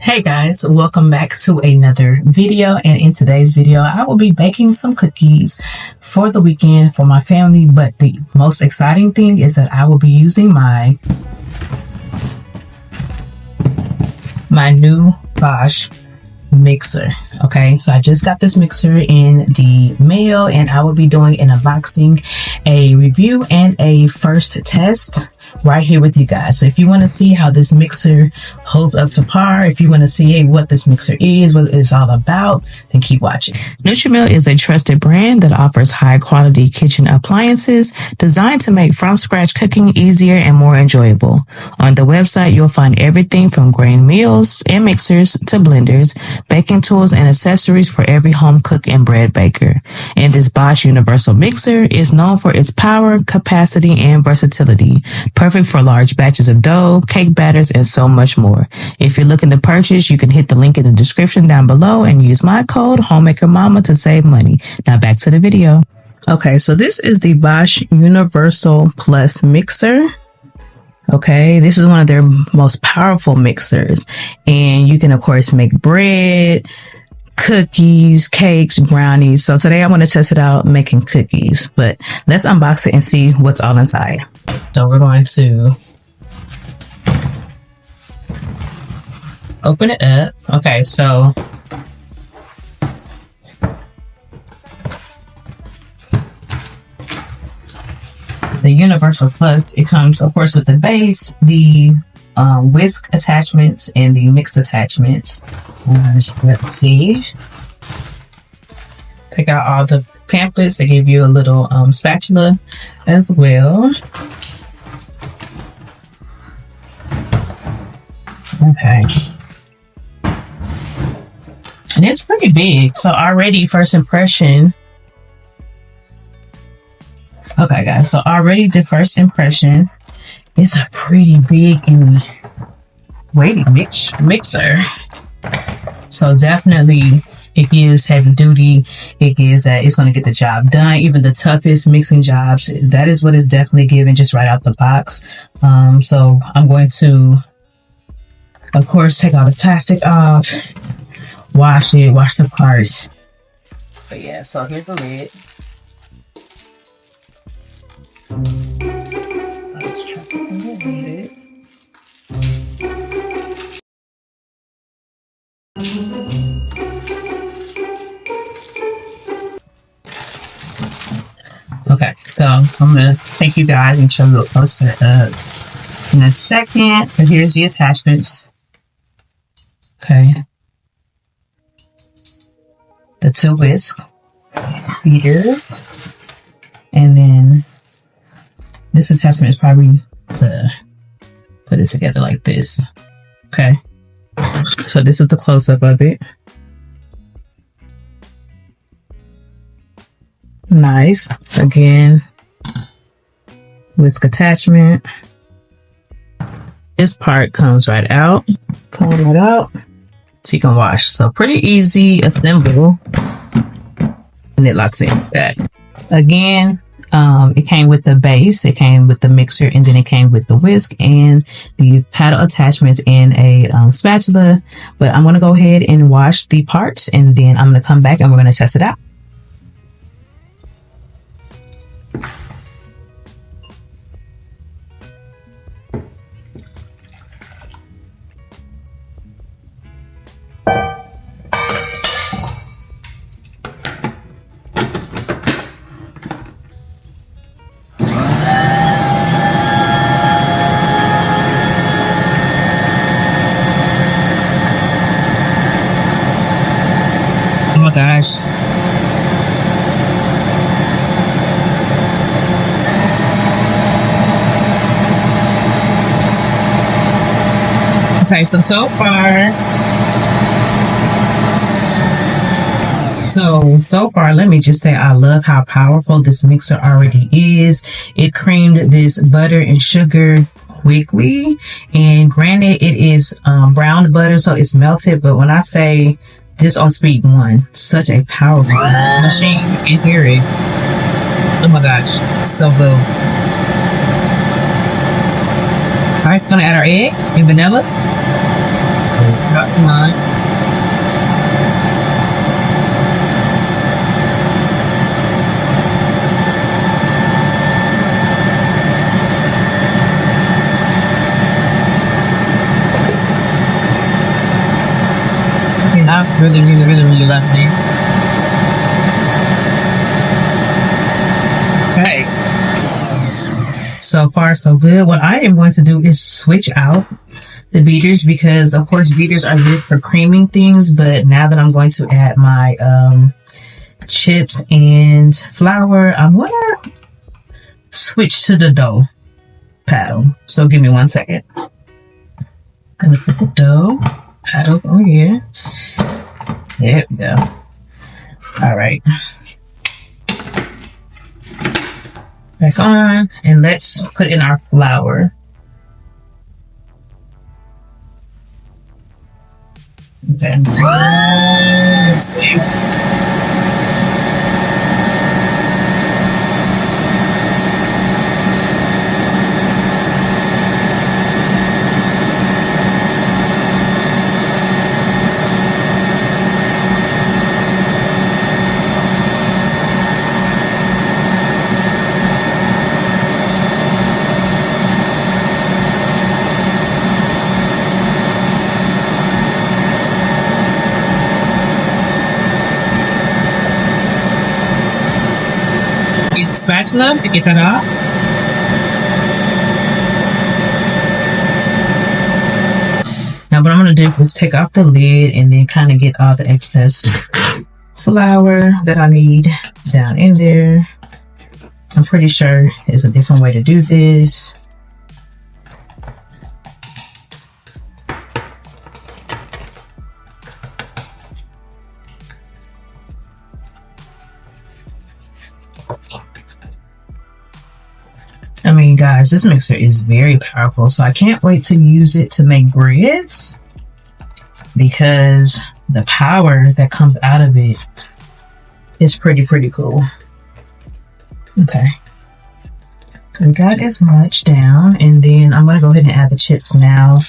Hey guys, welcome back to another video, and in today's video I will be baking some cookies for the weekend for my family. But the most exciting thing is that I will be using my new Bosch mixer. Okay, so I just got this mixer in the mail and I will be doing an unboxing, a review, and a first test right here with you guys. So if you want to see how this mixer holds up to par, if you want to see what this mixer is, what it's all about, then keep watching. Nutrimill is a trusted brand that offers high quality kitchen appliances designed to make from scratch cooking easier and more enjoyable. On the website, you'll find everything from grain meals and mixers to blenders, baking tools, and accessories for every home cook and bread baker. And this Bosch Universal Mixer is known for its power, capacity, and versatility. Perfect for large batches of dough, cake batters, and so much more. If you're looking to purchase, you can hit the link in the description down below and use my code HOMEMAKERMAMA to save money. Now back to the video. Okay, so this is the Bosch Universal Plus Mixer. Okay, this is one of their most powerful mixers, and you can of course make bread, cookies, cakes, brownies. So today I'm going to test it out making cookies, but let's unbox it and see what's all inside. So we're going to open it up. Okay, so the Universal Plus, it comes of course with the base, the whisk attachments, and the mix attachments. Let's see. Take out all the pamphlets. They give you a little spatula as well. Okay. And it's pretty big. So already first impression. Okay guys, so already the first impression is a pretty big and weighty mixer. So definitely it gives heavy duty. It gives that it's going to get the job done. Even the toughest mixing jobs, that is what it's definitely giving just right out the box. So I'm going to, of course, take all the plastic off, wash the parts. But yeah, so here's the lid. Let's try something with it. Okay, so I'm gonna take you guys and show you a closer up in a second. But here's the attachments. Okay, the two whisk beaters, and then this attachment is probably to put it together like this. Okay, so this is the close-up of it. Nice. Again, whisk attachment. This part comes right out. So you can wash. So pretty easy assemble. And it locks in that. Again, it came with the base, it came with the mixer, and then it came with the whisk and the paddle attachments and a spatula. But I'm going to go ahead and wash the parts, and then I'm going to come back and we're going to test it out. Oh my gosh. Okay, so far, let me just say I love how powerful this mixer already is. It creamed this butter and sugar quickly, and granted it is brown butter, so it's melted, but when I say this on speed 1, such a powerful machine, you can hear it. Oh my gosh, so good. Alright, so gonna add our egg and vanilla. About 1. I really love it. Okay. So far, so good. What I am going to do is switch out the beaters because, of course, beaters are good for creaming things. But now that I'm going to add my chips and flour, I'm going to switch to the dough paddle. So give me 1 second. I'm going to put the dough paddle on here. There we go. All right. Back on, and let's put in our flour. Then let's see. Use a spatula to get that off. Now what I'm going to do is take off the lid and then kind of get all the excess flour that I need down in there. I'm pretty sure there's a different way to do this. I mean, guys, this mixer is very powerful, so I can't wait to use it to make breads because the power that comes out of it is pretty cool. Okay, so we got as much down, and then I'm going to go ahead and add the chips now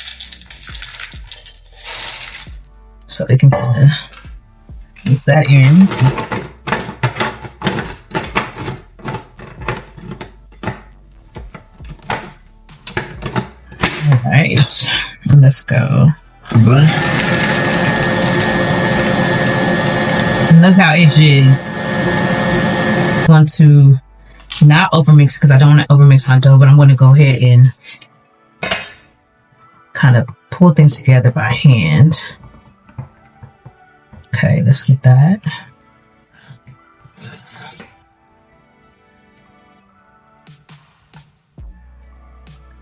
so they can kind of mix that in. Alright, let's go. Look how it is. I want to not overmix because I don't want to overmix my dough, but I'm going to go ahead and kind of pull things together by hand. Okay, let's get that.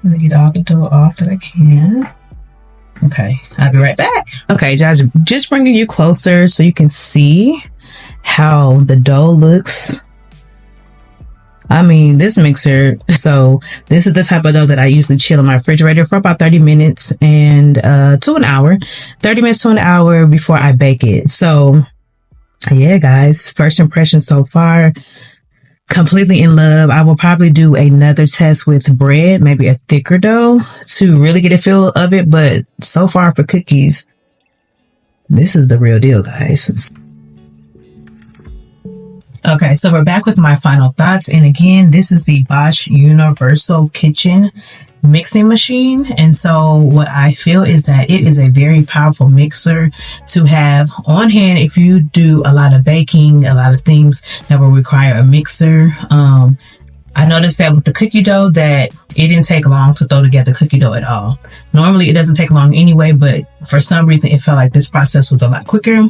I'm gonna get all the dough off that I can. Okay, I'll be right back. Okay, guys, just bringing you closer so you can see how the dough looks. I mean, this mixer, so this is the type of dough that I usually chill in my refrigerator for about 30 minutes and to an hour. 30 minutes to an hour before I bake it. So, yeah, guys, first impression so far. Completely in love. I will probably do another test with bread, maybe a thicker dough to really get a feel of it. But so far for cookies, this is the real deal, guys. Okay, so we're back with my final thoughts. And again, this is the Bosch Universal Kitchen Mixing Machine. And so what I feel is that it is a very powerful mixer to have on hand if you do a lot of baking, a lot of things that will require a mixer. I noticed that with the cookie dough that it didn't take long to throw together cookie dough at all. Normally it doesn't take long anyway, but for some reason it felt like this process was a lot quicker.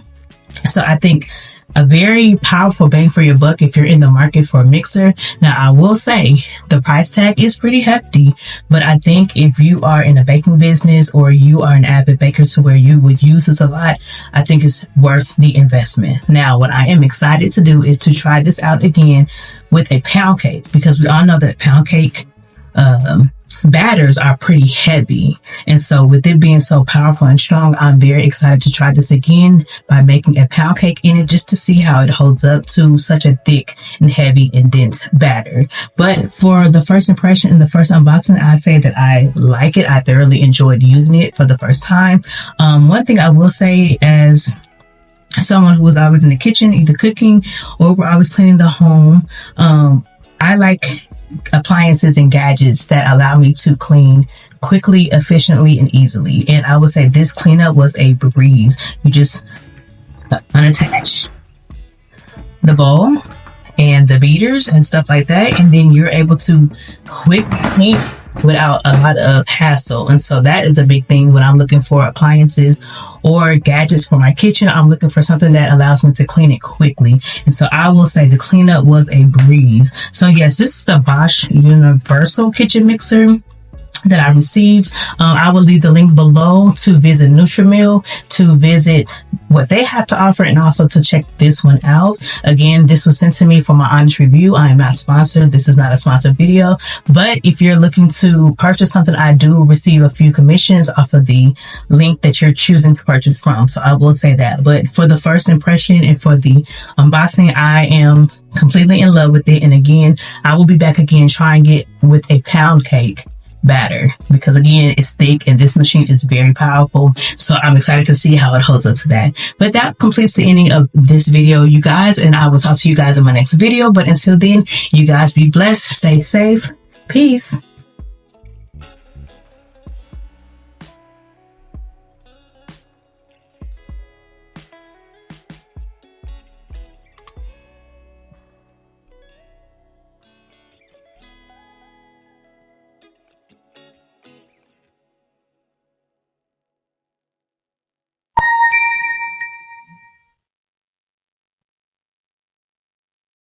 So I think a very powerful bang for your buck if you're in the market for a mixer. Now, I will say the price tag is pretty hefty, but I think if you are in a baking business or you are an avid baker to where you would use this a lot, I think it's worth the investment. Now, what I am excited to do is to try this out again with a pound cake, because we all know that pound cake batters are pretty heavy, and so with it being so powerful and strong, I'm very excited to try this again by making a pound cake in it just to see how it holds up to such a thick and heavy and dense batter. But for the first impression and the first unboxing, I'd say that I like it. I thoroughly enjoyed using it for the first time. One thing I will say, as someone who was always in the kitchen, either cooking or we're always cleaning the home, I like appliances and gadgets that allow me to clean quickly, efficiently, and easily. And I would say this cleanup was a breeze. You just unattach the bowl and the beaters and stuff like that, and then you're able to quick clean without a lot of hassle. And so that is a big thing when I'm looking for appliances or gadgets for my kitchen. I'm looking for something that allows me to clean it quickly. And so I will say the cleanup was a breeze. So yes, this is the Bosch Universal Kitchen Mixer that I received. I will leave the link below to visit Nutrimill, to visit what they have to offer, and also to check this one out. Again, this was sent to me for my honest review. I am not sponsored. This is not a sponsored video, but if you're looking to purchase something, I do receive a few commissions off of the link that you're choosing to purchase from. So I will say that. But for the first impression and for the unboxing, I am completely in love with it. And again, I will be back again trying it with a pound cake batter, because again, it's thick and this machine is very powerful. So I'm excited to see how it holds up to that. But that completes the ending of this video, you guys, and I will talk to you guys in my next video. But until then, you guys be blessed, stay safe, peace.